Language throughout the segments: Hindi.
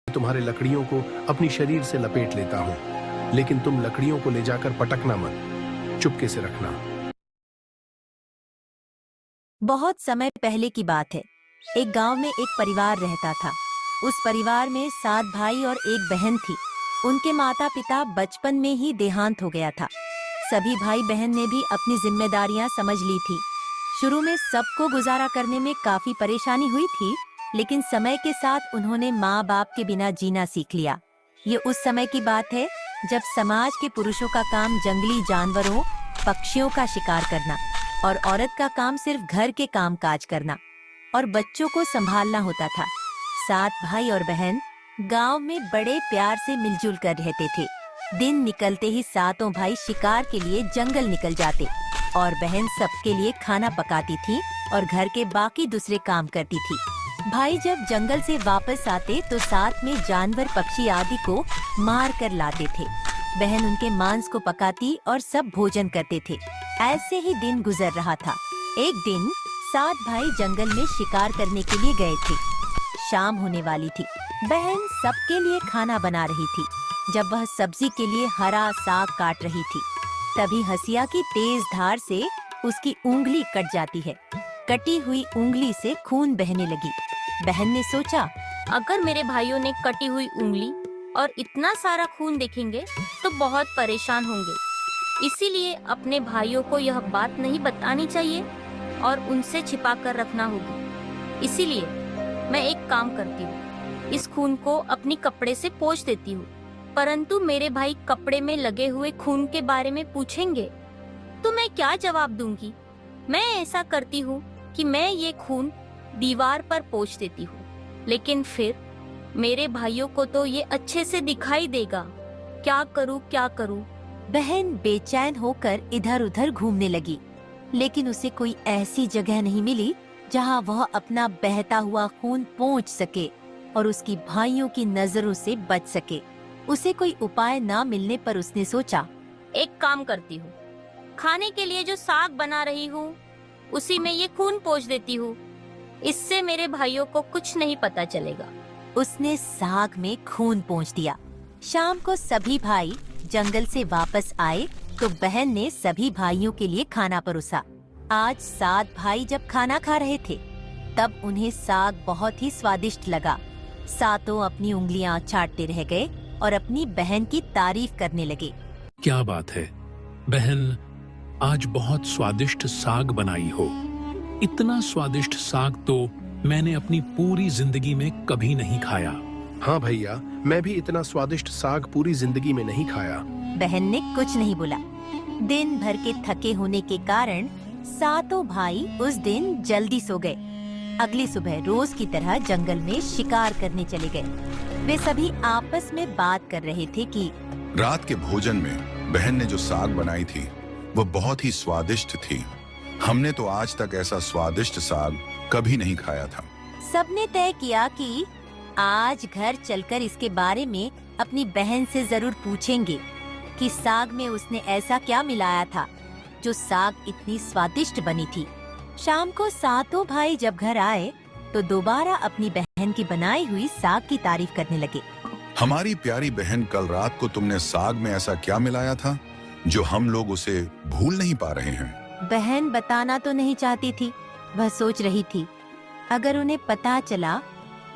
तुम्हारे लकड़ियों को अपनी शरीर से लपेट लेता हूँ, लेकिन तुम लकड़ियों को ले जाकर पटकना मत, चुपके से रखना। बहुत समय पहले की बात है। एक गांव में एक परिवार रहता था। उस परिवार में 7 भाई और एक बहन थी। उनके माता पिता बचपन में ही देहांत हो गया था। सभी भाई बहन ने भी अपनी जिम्मेदारियां समझ ली थी। शुरू में सबको गुजारा करने में काफी परेशानी हुई थी, लेकिन समय के साथ उन्होंने माँ बाप के बिना जीना सीख लिया। ये उस समय की बात है जब समाज के पुरुषों का काम जंगली जानवरों, पक्षियों का शिकार करना और औरत का काम सिर्फ घर के काम काज करना और बच्चों को संभालना होता था। 7 भाई और बहन गांव में बड़े प्यार से मिलजुल कर रहते थे। दिन निकलते ही सातों भाई शिकार के लिए जंगल निकल जाते और बहन सबके लिए खाना पकाती थी और घर के बाकी दूसरे काम करती थी। भाई जब जंगल से वापस आते तो साथ में जानवर, पक्षी आदि को मार कर लाते थे। बहन उनके मांस को पकाती और सब भोजन करते थे। ऐसे ही दिन गुजर रहा था। एक दिन 7 भाई जंगल में शिकार करने के लिए गए थे। शाम होने वाली थी। बहन सबके लिए खाना बना रही थी। जब वह सब्जी के लिए हरा साग काट रही थी, तभी हंसिया की तेज धार से उसकी उंगली कट जाती है। कटी हुई उंगली से खून बहने लगी। बहन ने सोचा, अगर मेरे भाइयों ने कटी हुई उंगली और इतना सारा खून देखेंगे तो बहुत परेशान होंगे। इसीलिए अपने भाइयों को यह बात नहीं बतानी चाहिए और उनसे छिपा कर रखना होगी। इसीलिए मैं एक काम करती हूँ, इस खून को अपनी कपड़े से पोंछ देती हूँ। परंतु मेरे भाई कपड़े में लगे हुए खून के बारे में पूछेंगे तो मैं क्या जवाब दूंगी? मैं ऐसा करती हूँ कि मैं ये खून दीवार पर पोंछ देती हूँ, लेकिन फिर मेरे भाइयों को तो ये अच्छे से दिखाई देगा। क्या करूँ क्या करूँ? बहन बेचैन होकर इधर उधर घूमने लगी, लेकिन उसे कोई ऐसी जगह नहीं मिली जहाँ वह अपना बहता हुआ खून पोंछ सके और उसकी भाइयों की नजरों से बच सके। उसे कोई उपाय ना मिलने पर उसने सोचा, एक काम करती हूँ, खाने के लिए जो साग बना रही हूँ उसी में ये खून पोंछ देती हूँ। इससे मेरे भाइयों को कुछ नहीं पता चलेगा। उसने साग में खून पोंछ दिया। शाम को सभी भाई जंगल से वापस आए तो बहन ने सभी भाइयों के लिए खाना परोसा। आज 7 भाई जब खाना खा रहे थे तब उन्हें साग बहुत ही स्वादिष्ट लगा। सातों अपनी उंगलियां चाटते रह गए और अपनी बहन की तारीफ करने लगे। क्या बात है बहन, आज बहुत स्वादिष्ट साग बनाई हो। इतना स्वादिष्ट साग तो मैंने अपनी पूरी जिंदगी में कभी नहीं खाया। हाँ भैया, मैं भी इतना स्वादिष्ट साग पूरी जिंदगी में नहीं खाया। बहन ने कुछ नहीं बोला। दिन भर के थके होने के कारण सातों भाई उस दिन जल्दी सो गए। अगली सुबह रोज की तरह जंगल में शिकार करने चले गए। वे सभी आपस में बात कर रहे थे कि रात के भोजन में बहन ने जो साग बनाई थी वो बहुत ही स्वादिष्ट थी। हमने तो आज तक ऐसा स्वादिष्ट साग कभी नहीं खाया था। सबने तय किया कि आज घर चलकर इसके बारे में अपनी बहन से जरूर पूछेंगे कि साग में उसने ऐसा क्या मिलाया था जो साग इतनी स्वादिष्ट बनी थी। शाम को सातों भाई जब घर आए तो दोबारा अपनी बहन की बनाई हुई साग की तारीफ करने लगे। हमारी प्यारी बहन, कल रात को तुमने साग में ऐसा क्या मिलाया था जो हम लोग उसे भूल नहीं पा रहे हैं? बहन बताना तो नहीं चाहती थी। वह सोच रही थी, अगर उन्हें पता चला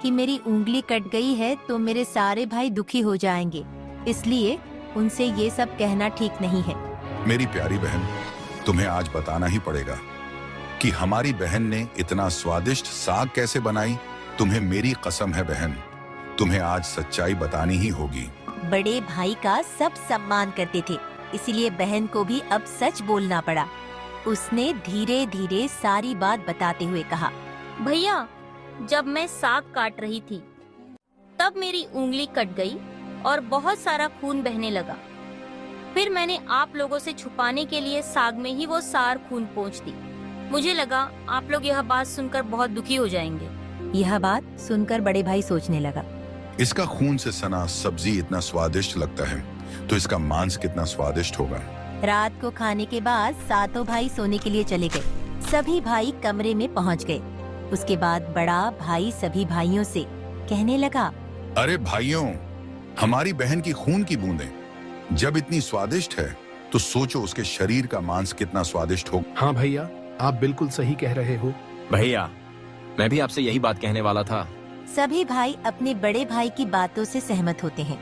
कि मेरी उंगली कट गई है तो मेरे सारे भाई दुखी हो जाएंगे, इसलिए उनसे ये सब कहना ठीक नहीं है। मेरी प्यारी बहन, तुम्हें आज बताना ही पड़ेगा कि हमारी बहन ने इतना स्वादिष्ट साग कैसे बनाई। तुम्हें मेरी कसम है बहन, तुम्हें आज सच्चाई बतानी ही होगी। बड़े भाई का सब सम्मान करते थे, इसीलिए बहन को भी अब सच बोलना पड़ा। उसने धीरे धीरे सारी बात बताते हुए कहा, भैया, जब मैं साग काट रही थी तब मेरी उंगली कट गई और बहुत सारा खून बहने लगा। फिर मैंने आप लोगों से छुपाने के लिए साग में ही वो सार खून पोंछ दी। मुझे लगा आप लोग यह बात सुनकर बहुत दुखी हो जाएंगे। यह बात सुनकर बड़े भाई सोचने लगा, इसका खून से सना सब्जी इतना स्वादिष्ट लगता है तो इसका मांस कितना स्वादिष्ट होगा। रात को खाने के बाद सातों भाई सोने के लिए चले गए। सभी भाई कमरे में पहुंच गए। उसके बाद बड़ा भाई सभी भाइयों से कहने लगा, अरे भाइयों, हमारी बहन की खून की बूंदें जब इतनी स्वादिष्ट है तो सोचो उसके शरीर का मांस कितना स्वादिष्ट होगा। हाँ भैया, आप बिल्कुल सही कह रहे हो। भैया, मैं भी आपसे यही बात कहने वाला था। सभी भाई अपने बड़े भाई की बातों से सहमत होते हैं,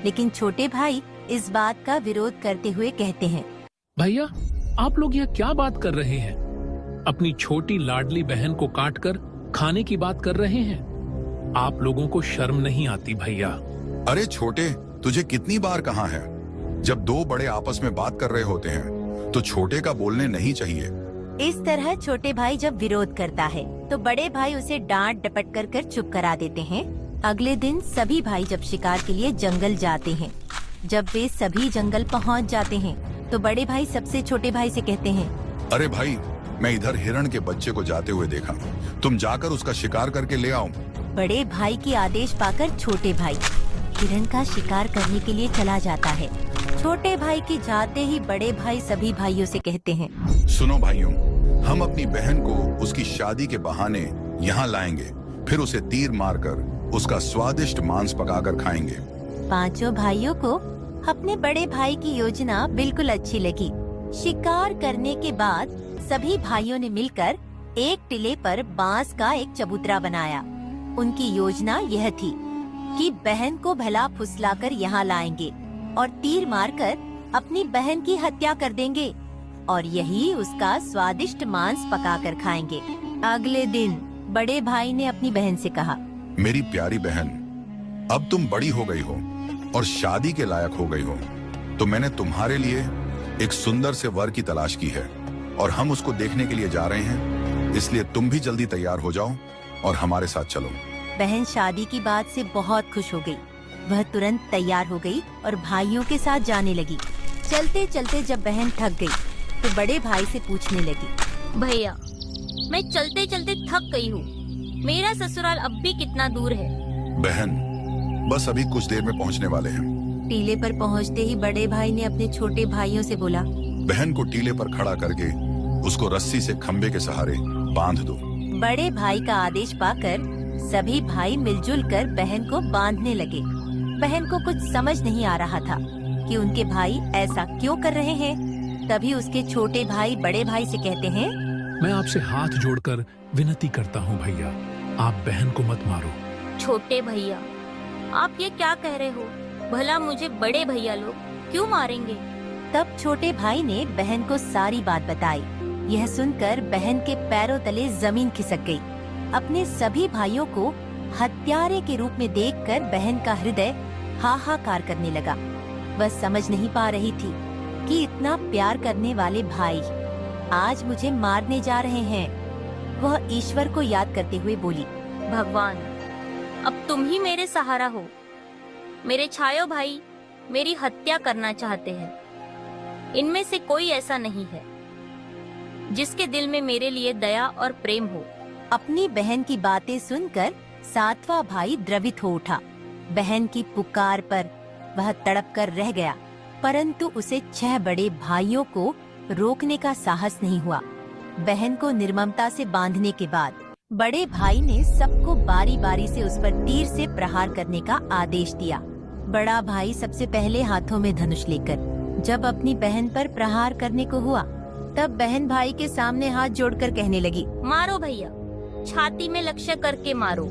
लेकिन छोटे भाई इस बात का विरोध करते हुए कहते हैं, भैया, आप लोग यह क्या बात कर रहे हैं? अपनी छोटी लाडली बहन को काटकर खाने की बात कर रहे हैं। आप लोगों को शर्म नहीं आती भैया? अरे छोटे, तुझे कितनी बार कहा है, जब दो बड़े आपस में बात कर रहे होते हैं तो छोटे का बोलने नहीं चाहिए। इस तरह छोटे भाई जब विरोध करता है तो बड़े भाई उसे डांट डपट कर चुप करा देते हैं। अगले दिन सभी भाई जब शिकार के लिए जंगल जाते हैं, जब वे सभी जंगल पहुंच जाते हैं तो बड़े भाई सबसे छोटे भाई से कहते हैं, अरे भाई, मैं इधर हिरण के बच्चे को जाते हुए देखा, तुम जाकर उसका शिकार करके ले आओ। बड़े भाई की आदेश पाकर छोटे भाई हिरण का शिकार करने के लिए चला जाता है। छोटे भाई की जाते ही बड़े भाई सभी भाइयों से कहते हैं, सुनो भाइयों, हम अपनी बहन को उसकी शादी के बहाने यहाँ लाएंगे, फिर उसे तीर मारकर उसका स्वादिष्ट मांस पकाकर खाएंगे। पांचों भाइयों को अपने बड़े भाई की योजना बिल्कुल अच्छी लगी। शिकार करने के बाद सभी भाइयों ने मिलकर एक टिले पर बांस का एक चबूतरा बनाया। उनकी योजना यह थी कि बहन को भला फुसलाकर यहाँ लाएंगे और तीर मारकर अपनी बहन की हत्या कर देंगे और यही उसका स्वादिष्ट मांस पकाकर खाएंगे। अगले दिन बड़े भाई ने अपनी बहन से कहा, मेरी प्यारी बहन, अब तुम बड़ी हो गई हो और शादी के लायक हो गई हो, तो मैंने तुम्हारे लिए एक सुंदर से वर की तलाश की है और हम उसको देखने के लिए जा रहे हैं, इसलिए तुम भी जल्दी तैयार हो जाओ और हमारे साथ चलो। बहन शादी की बात से बहुत खुश हो गई। वह तुरंत तैयार हो गई और भाइयों के साथ जाने लगी। चलते चलते जब बहन थक गई तो बड़े भाई से पूछने लगी, भैया, मैं चलते चलते थक गई हूँ। मेरा ससुराल अब भी कितना दूर है? बहन, बस अभी कुछ देर में पहुंचने वाले हैं। टीले पर पहुंचते ही बड़े भाई ने अपने छोटे भाइयों से बोला, बहन को टीले पर खड़ा करके उसको रस्सी से खंबे के सहारे बांध दो। बड़े भाई का आदेश पाकर सभी भाई मिलजुल कर बहन को बांधने लगे। बहन को कुछ समझ नहीं आ रहा था कि उनके भाई ऐसा क्यों कर रहे हैं। तभी उसके छोटे भाई बड़े भाई से कहते हैं, मैं आपसे हाथ जोड़कर विनती करता हूँ भैया, आप बहन को मत मारो। छोटे भैया, आप ये क्या कह रहे हो? भला मुझे बड़े भैया लोग क्यों मारेंगे? तब छोटे भाई ने बहन को सारी बात बताई। यह सुनकर बहन के पैरों तले जमीन खिसक गई। अपने सभी भाइयों को हत्यारे के रूप में देखकर बहन का हृदय हाहाकार करने लगा। वह समझ नहीं पा रही थी कि इतना प्यार करने वाले भाई आज मुझे मारने जा रहे हैं। वह ईश्वर को याद करते हुए बोली, भगवान, अब तुम ही मेरे सहारा हो। मेरे छायो भाई मेरी हत्या करना चाहते हैं। इनमें से कोई ऐसा नहीं है जिसके दिल में मेरे लिए दया और प्रेम हो। अपनी बहन की बातें सुनकर सातवां भाई द्रवित हो उठा। बहन की पुकार पर वह तड़प कर रह गया, परंतु उसे 6 बड़े भाइयों को रोकने का साहस नहीं हुआ। बहन को निर्ममता से बांधने के बाद बड़े भाई ने सबको बारी बारी से उस पर तीर से प्रहार करने का आदेश दिया। बड़ा भाई सबसे पहले हाथों में धनुष लेकर जब अपनी बहन पर प्रहार करने को हुआ, तब बहन भाई के सामने हाथ जोड़कर कहने लगी, मारो भैया, छाती में लक्ष्य करके मारो।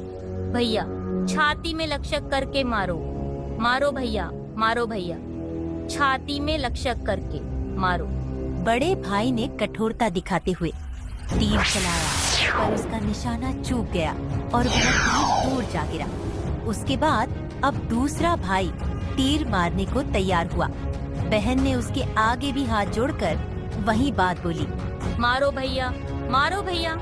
भैया, छाती में लक्ष्य करके मारो। मारो भैया, मारो भैया, छाती में लक्ष्य करके मारो। बड़े भाई ने कठोरता दिखाते हुए तीर चलाया, पर उसका निशाना चूक गया और वह तीर दूर जा गिरा। उसके बाद अब दूसरा भाई तीर मारने को तैयार हुआ। बहन ने उसके आगे भी हाथ जोड़कर वही बात बोली, मारो भैया, मारो भैया,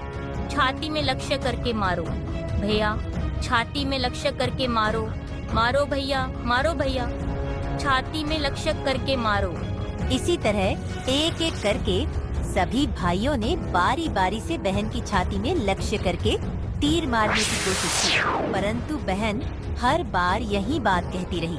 छाती में लक्ष्य करके मारो। भैया, छाती में लक्ष्य करके मारो। मारो भैया, मारो भैया, छाती में लक्ष्य करके मारो। इसी तरह एक एक करके सभी भाइयों ने बारी बारी से बहन की छाती में लक्ष्य करके तीर मारने की कोशिश की, परंतु बहन हर बार यही बात कहती रही,